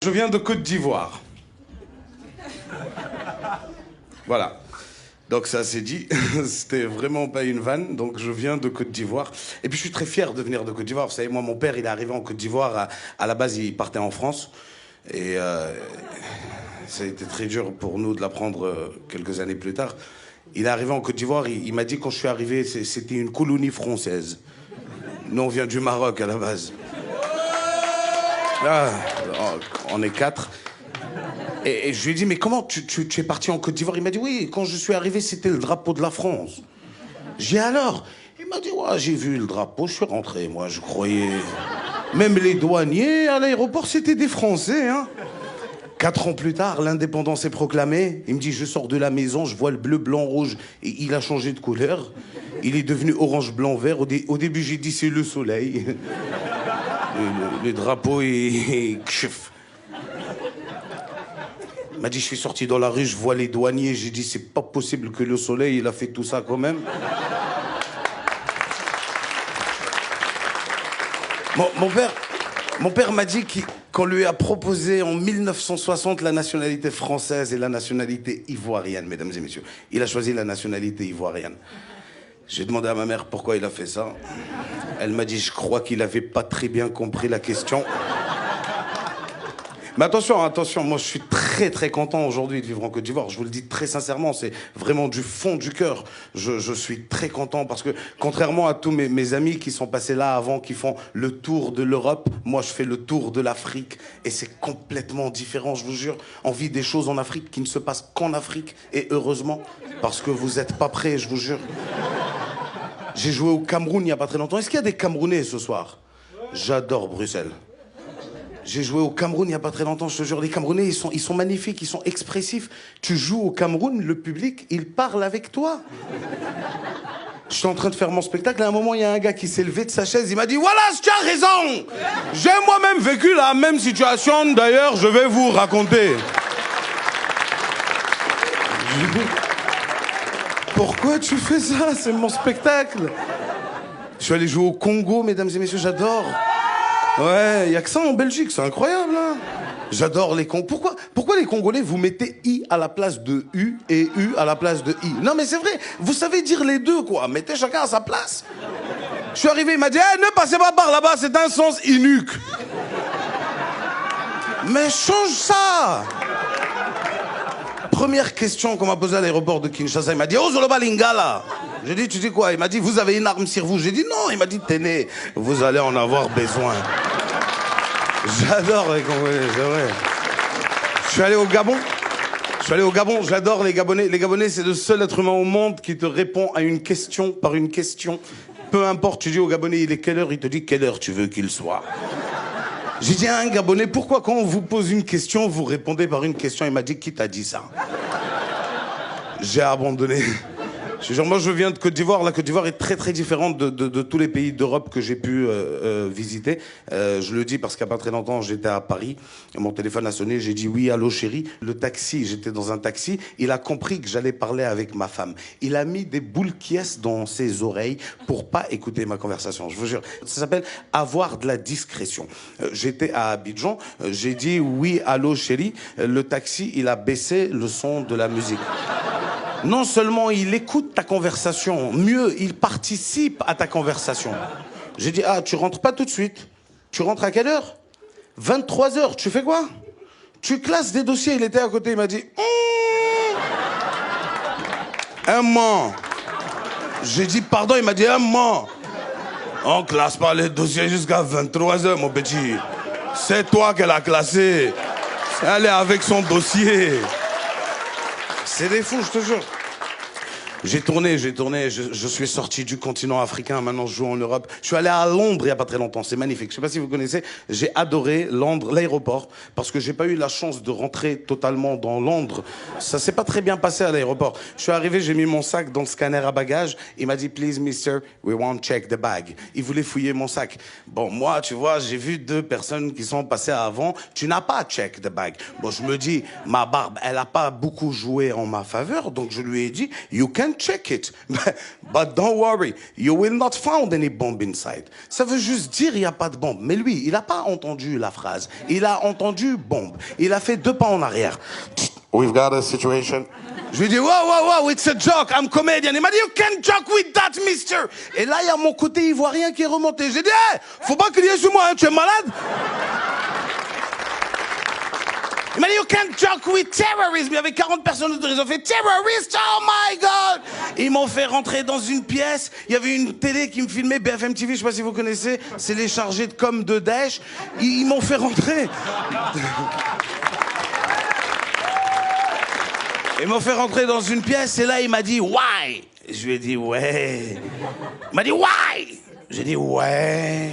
Je viens de Côte d'Ivoire. Voilà. Donc ça c'est dit, c'était vraiment pas une vanne, donc je viens de Côte d'Ivoire. Et puis je suis très fier de venir de Côte d'Ivoire. Vous savez, moi mon père il est arrivé en Côte d'Ivoire, à la base il partait en France. Et ça a été très dur pour nous de l'apprendre quelques années plus tard. Il est arrivé en Côte d'Ivoire, il m'a dit quand je suis arrivé, c'était une colonie française. Nous on vient du Maroc à la base. Ah, on est 4. Et je lui ai dit, mais comment tu es parti en Côte d'Ivoire? Il m'a dit, oui, quand je suis arrivé, c'était le drapeau de la France. J'ai dit, alors? Il m'a dit, ouais, j'ai vu le drapeau, je suis rentré, moi, je croyais... Même les douaniers à l'aéroport, c'était des Français, hein. 4 ans plus tard, l'indépendance est proclamée. Il me dit, je sors de la maison, je vois le bleu, blanc, rouge. Et il a changé de couleur. Il est devenu orange, blanc, vert. Au début, j'ai dit, c'est le soleil. Le drapeau est... Il m'a dit, je suis sorti dans la rue, je vois les douaniers. J'ai dit, c'est pas possible que le soleil, il a fait tout ça quand même. Mon père m'a dit qu'on lui a proposé en 1960 la nationalité française et la nationalité ivoirienne, mesdames et messieurs. Il a choisi la nationalité ivoirienne. J'ai demandé à ma mère pourquoi il a fait ça. Elle m'a dit, je crois qu'il avait pas très bien compris la question. Mais attention, moi je suis très content aujourd'hui de vivre en Côte d'Ivoire. Je vous le dis très sincèrement, c'est vraiment du fond du cœur. Je suis très content parce que contrairement à tous mes amis qui sont passés là avant, qui font le tour de l'Europe, moi je fais le tour de l'Afrique et c'est complètement différent, je vous jure. On vit des choses en Afrique qui ne se passent qu'en Afrique et heureusement parce que vous n'êtes pas prêts, je vous jure. J'ai joué au Cameroun il n'y a pas très longtemps. Est-ce qu'il y a des Camerounais ce soir? J'adore Bruxelles. J'ai joué au Cameroun il n'y a pas très longtemps, je te jure. Les Camerounais, ils sont magnifiques, ils sont expressifs. Tu joues au Cameroun, le public, il parle avec toi. Je suis en train de faire mon spectacle, et à un moment, il y a un gars qui s'est levé de sa chaise, il m'a dit « Voilà, tu as raison. J'ai moi-même vécu la même situation, d'ailleurs, je vais vous raconter. » Pourquoi tu fais ça? C'est mon spectacle. Je suis allé jouer au Congo, mesdames et messieurs, j'adore. Ouais, il y a que ça en Belgique, c'est incroyable, hein. J'adore les Congolais. Pourquoi les Congolais, vous mettez I à la place de U et U à la place de I? Non, mais c'est vrai, vous savez dire les deux, quoi. Mettez chacun à sa place. Je suis arrivé, il m'a dit, ne passez pas par là-bas, c'est un sens unique. Mais change ça. Première question qu'on m'a posée à l'aéroport de Kinshasa, il m'a dit, oh, Zoloba Lingala. J'ai dit, tu dis quoi? Il m'a dit, vous avez une arme sur vous. J'ai dit, non. Il m'a dit, tenez, vous allez en avoir besoin. J'adore les Congolais, c'est vrai. Je suis allé au Gabon, j'adore les Gabonais. Les Gabonais, c'est le seul être humain au monde qui te répond à une question par une question. Peu importe, tu dis au Gabonais, il est quelle heure? Il te dit, quelle heure tu veux qu'il soit? J'ai dit à un Gabonais, pourquoi quand on vous pose une question, vous répondez par une question? Il m'a dit, qui t'a dit ça? J'ai abandonné. Moi, je viens de Côte d'Ivoire. La Côte d'Ivoire est très différente de tous les pays d'Europe que j'ai pu visiter. Je le dis parce qu'il n'y a pas très longtemps, j'étais à Paris. Mon téléphone a sonné, j'ai dit oui, allô chérie. Le taxi, j'étais dans un taxi. Il a compris que j'allais parler avec ma femme. Il a mis des boules quies dans ses oreilles pour pas écouter ma conversation. Je vous jure. Ça s'appelle avoir de la discrétion. J'étais à Abidjan. J'ai dit oui, allô chérie. Le taxi, il a baissé le son de la musique. Non seulement il écoute ta conversation, mieux, il participe à ta conversation. J'ai dit, tu rentres pas tout de suite. Tu rentres à quelle heure? 23h, tu fais quoi? Tu classes des dossiers. Il était à côté, il m'a dit, un mois. J'ai dit, pardon, il m'a dit, un mois. On classe pas les dossiers jusqu'à 23h, mon petit. C'est toi qu'elle a classé. Elle est avec son dossier. C'est des fous, je te jure. J'ai tourné, je suis sorti du continent africain, maintenant je joue en Europe. Je suis allé à Londres il n'y a pas très longtemps, c'est magnifique. Je sais pas si vous connaissez, j'ai adoré Londres, l'aéroport, parce que j'ai pas eu la chance de rentrer totalement dans Londres. Ça s'est pas très bien passé à l'aéroport. Je suis arrivé, j'ai mis mon sac dans le scanner à bagages, il m'a dit, please mister, we won't check the bag. Il voulait fouiller mon sac. Bon, moi, tu vois, j'ai vu 2 personnes qui sont passées avant, tu n'as pas check the bag. Bon, je me dis, ma barbe, elle a pas beaucoup joué en ma faveur, donc je lui ai dit, you can can check it. But don't worry, you will not find any bomb inside. Ça veut juste dire il n'y a pas de bombe. Mais lui, il n'a pas entendu la phrase. Il a entendu bombe. Il a fait 2 pas en arrière. We've got a situation. Je lui ai dit, wow, it's a joke, I'm comedian. Il m'a dit, you can't joke with that, mister. Et là, il y a mon côté ivoirien qui est remonté. J'ai dit, hey, faut pas crier sur moi, hein, tu es malade? Il m'a dit, you can't joke with terrorism. Il y avait 40 personnes autour, ils ont fait terrorist, oh my God. Ils m'ont fait rentrer dans une pièce. Il y avait une télé qui me filmait, BFM TV, je sais pas si vous connaissez. C'est les chargés de com de Daesh. Ils m'ont fait rentrer. Ils m'ont fait rentrer dans une pièce et là, il m'a dit « Why ?» Je lui ai dit « Ouais ». Il m'a dit « Why ?» J'ai dit « Ouais ».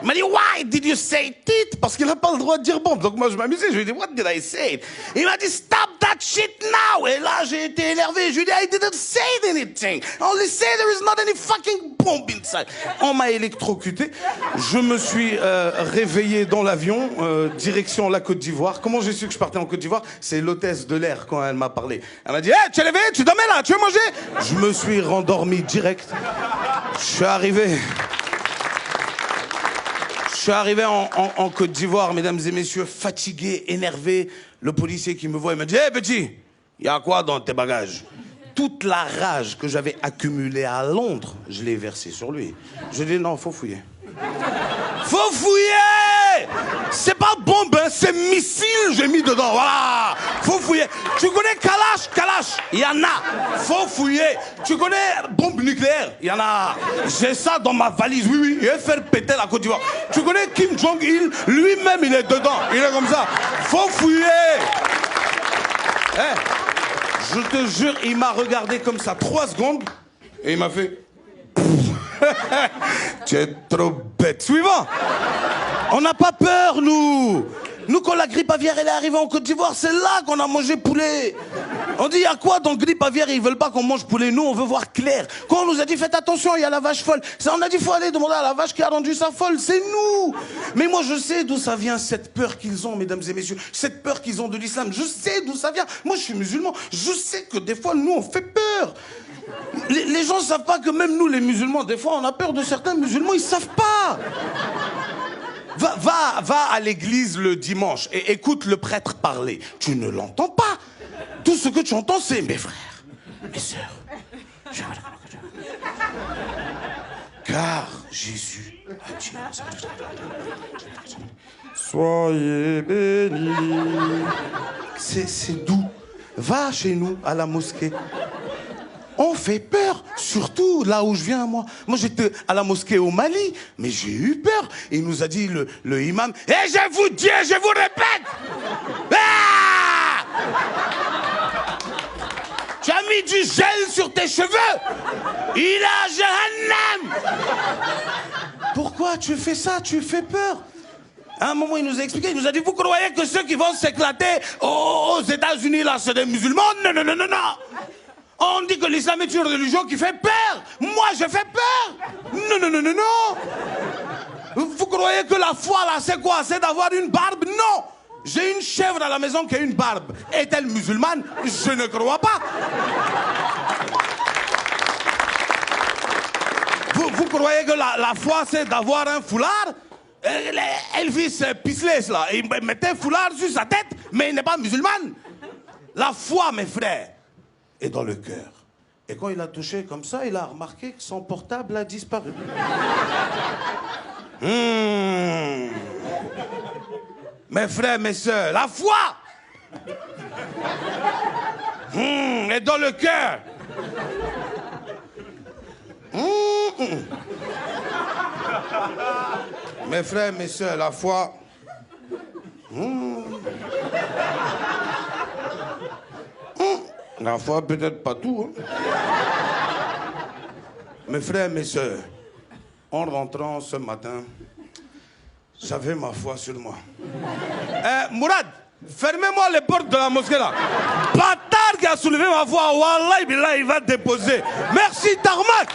Il m'a dit « Why did you say it ?» Parce qu'il n'a pas le droit de dire bombe. Donc moi, je m'amusais. Je lui ai dit « What did I say ?» Il m'a dit « Stop that shit now !» Et là, j'ai été énervé. Je lui ai dit « I didn't say anything. I only say there is not any fucking bomb inside. » On m'a électrocuté. Je me suis réveillé dans l'avion, direction la Côte d'Ivoire. Comment j'ai su que je partais en Côte d'Ivoire? C'est l'hôtesse de l'air quand elle m'a parlé. Elle m'a dit « Hey, tu es levé? Tu dormais là? Tu veux manger ?» Je me suis rendormi direct. Je suis arrivé en Côte d'Ivoire, mesdames et messieurs, fatigué, énervé. Le policier qui me voit, il me dit « Hey, petit, il y a quoi dans tes bagages ?» Toute la rage que j'avais accumulée à Londres, je l'ai versée sur lui. Je lui ai dit « Non, faut fouiller. » Faut fouiller! C'est pas bombe, hein, c'est missile, j'ai mis dedans, voilà! Faut fouiller. Tu connais Kalash? Il y en a. Faut fouiller. Tu connais bombe nucléaire? Il y en a. J'ai ça dans ma valise, oui, il va faire péter la Côte d'Ivoire. Tu connais Kim Jong-il? Lui-même, il est dedans. Il est comme ça. Faut fouiller! Hey, je te jure, il m'a regardé comme ça 3 secondes et il m'a fait... Tu es trop bête. Suivant. On n'a pas peur, nous. Nous, quand la grippe aviaire elle est arrivée en Côte d'Ivoire, c'est là qu'on a mangé poulet. On dit, il y a quoi dans grippe aviaire? Ils veulent pas qu'on mange poulet. Nous, on veut voir clair. Quand on nous a dit, faites attention, il y a la vache folle. Ça, on a dit, faut aller demander à la vache qui a rendu ça folle. C'est nous. Mais moi, je sais d'où ça vient, cette peur qu'ils ont, mesdames et messieurs. Cette peur qu'ils ont de l'islam. Je sais d'où ça vient. Moi, je suis musulman. Je sais que des fois, nous, on fait peur. Les gens ne savent pas que même nous, les musulmans, des fois, on a peur de certains musulmans. Ils savent pas. Va à l'église le dimanche et écoute le prêtre parler. Tu ne l'entends pas. Tout ce que tu entends, c'est mes frères, mes sœurs. Car Jésus a dit... Soyez bénis. C'est doux. Va chez nous, à la mosquée. On fait peur, surtout là où je viens, moi. Moi, j'étais à la mosquée au Mali, mais j'ai eu peur. Il nous a dit, le imam, « Et je vous dis, je vous répète, ah, tu as mis du gel sur tes cheveux. Il est à Jahannam. » Pourquoi tu fais ça? Tu fais peur. À un moment, il nous a expliqué, il nous a dit, vous croyez que ceux qui vont s'éclater aux États-Unis, là, c'est des musulmans? Non, non, non, non, non. On dit que l'islam est une religion qui fait peur. Moi, je fais peur. Non, non, non, non, non. Vous croyez que la foi, là, c'est quoi? C'est d'avoir une barbe? Non. J'ai une chèvre à la maison qui a une barbe. Est-elle musulmane? Je ne crois pas. Vous croyez que la foi, c'est d'avoir un foulard? Elvis Presley, là, il mettait un foulard sur sa tête, mais il n'est pas musulman. La foi, mes frères, est dans le cœur. Et quand il a touché comme ça, il a remarqué que son portable a disparu. Mes frères, mes sœurs, la foi est dans le cœur. Mes frères, mes sœurs, la foi... La foi, peut-être pas tout. Hein. Mes frères, mes sœurs, en rentrant ce matin, j'avais ma foi sur moi. Mourad, fermez-moi les portes de la mosquée là. Bâtard qui a soulevé ma foi, Wallah, il va déposer. Merci, Tarmac.